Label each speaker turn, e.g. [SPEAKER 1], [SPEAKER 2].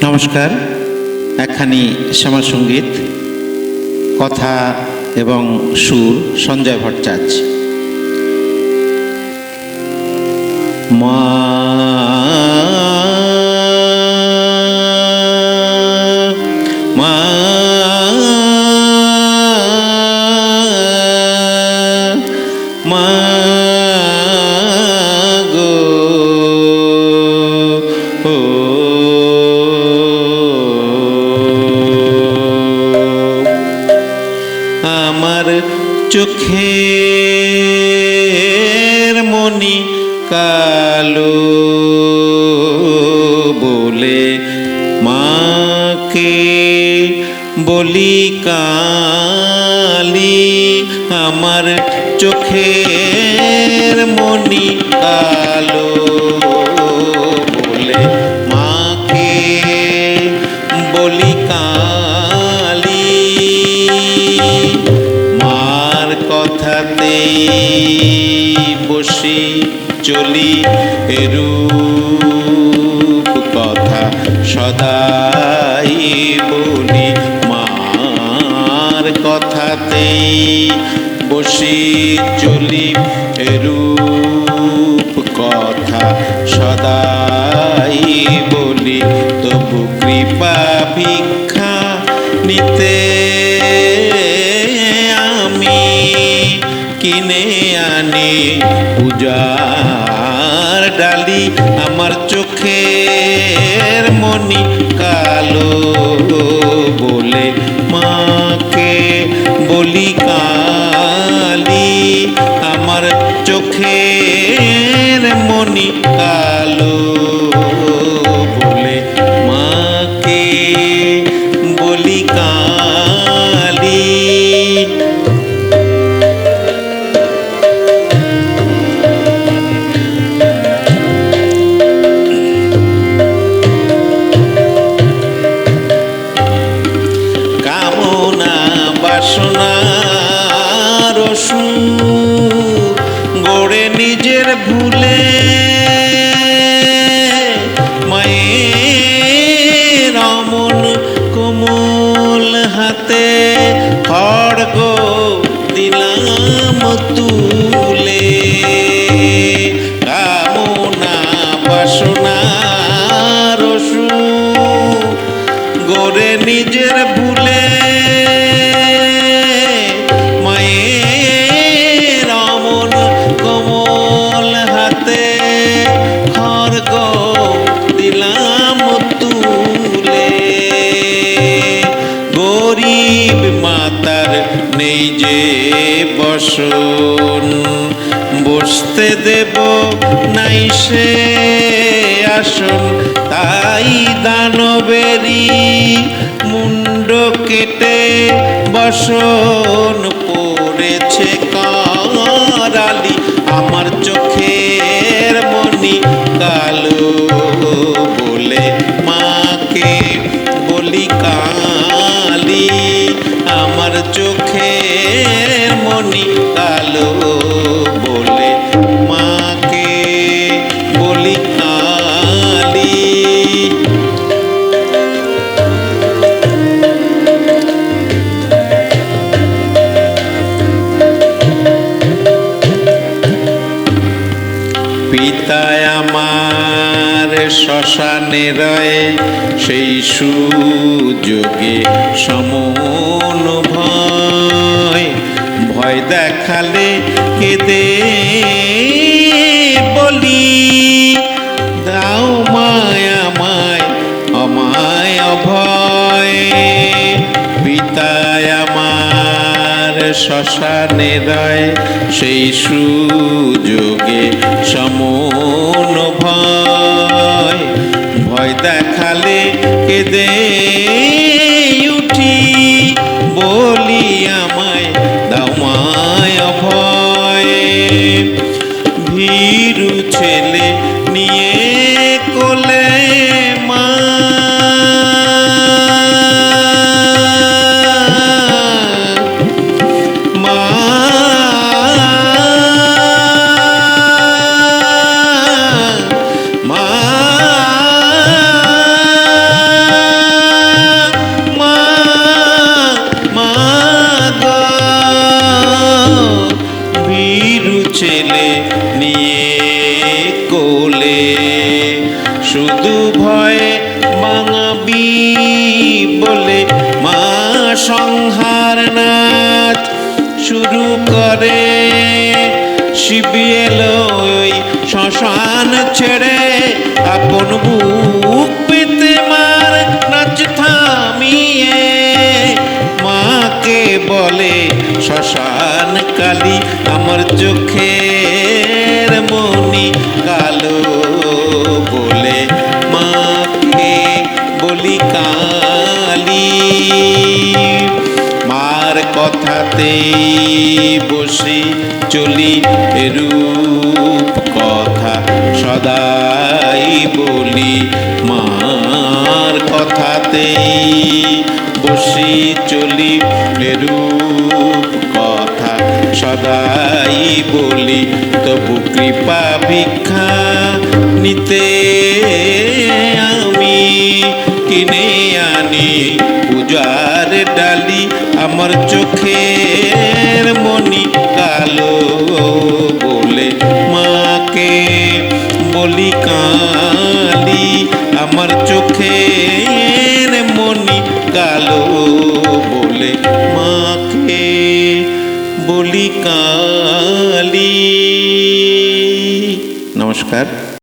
[SPEAKER 1] নমস্কার। একখানি শ্যামা সঙ্গীত, কথা এবং সুর সঞ্জয় ভট্টাচার্য। মা মা মা গো ও আমার চোখের মনি কালো বলে মাকে বলি কালি। আমার চোখের মনি কালো বলে মাকে বলি কালি। মার কথাতেই বসি চলি এরূপ কথা সদাই বলি। মার কথাতেই বসি চলি এরূপ কথা সদাই বলি। তবু কৃপা ভিক্ষা নিতে আমি কিনে আনি পূজার ডালি। আমার চোখের মনি কালো বলে মাকে বলি কালি। আমার চোখের মনি কালো বলে মাকে বলি কালি। কামনা বাসনা রসু গড়ে নিজের ভুলে মায়ের অমন কোমল হাতে খড়গ দিলাম তুলে। কামনা বাসনা রসু গড়ে নিজের ভুলে মায়ের অমন কোমল হাতে খড়গ দিলাম তুলে। গরিব মাতার নেই যে বসন, বসতে দেব নাই সে আসন। তাই দানবেরি মুন্ড কেটে বসন পড়েছে করালি। আমার চোখের মনি কালো বলে মাকে বলি কালি। আমার চোখের মনি কালো বলে মাকে বলি কালি। পিতায় আমার শ্মশানে রয়, সেই সুযোগে সমন ভয়। ভয় দেখালে কেঁদে বলি দাও মায় আমায় আমায় অভয়। পিতায় আমার শ্মশানে রয়, সেই সুযোগে সমন ভয়। ভয় দেখালে কেঁদে উঠি বলি আমায় দাও মায় অভয়। ভীরু ছেলে নিয়ে কোলে মা মা মা সংহার নাচ শুরু করে। শিবি এলো ওই শ্মশান ছেড়ে, আপন বুক পেতে মার নাচ থামিয়ে। মাকে বলে শ্মশান কালী, আমার চোখের মনি কালো বলে মাকে বলি কালী। মার কথাতেই বসে চলি, এরূপ কথা সদাই বলি। মার কথাতেই বসে চলি, এরূপ কথা সদাই বলি। তবু কৃপা ভিক্ষা নিতে আমি কিনে আনি পূজার ডালি। আমার চোখের মনি কালো বলে মাকে বলি কালী। আমার চোখের মনি কালো বলে মাকে বলি কালী। নমস্কার।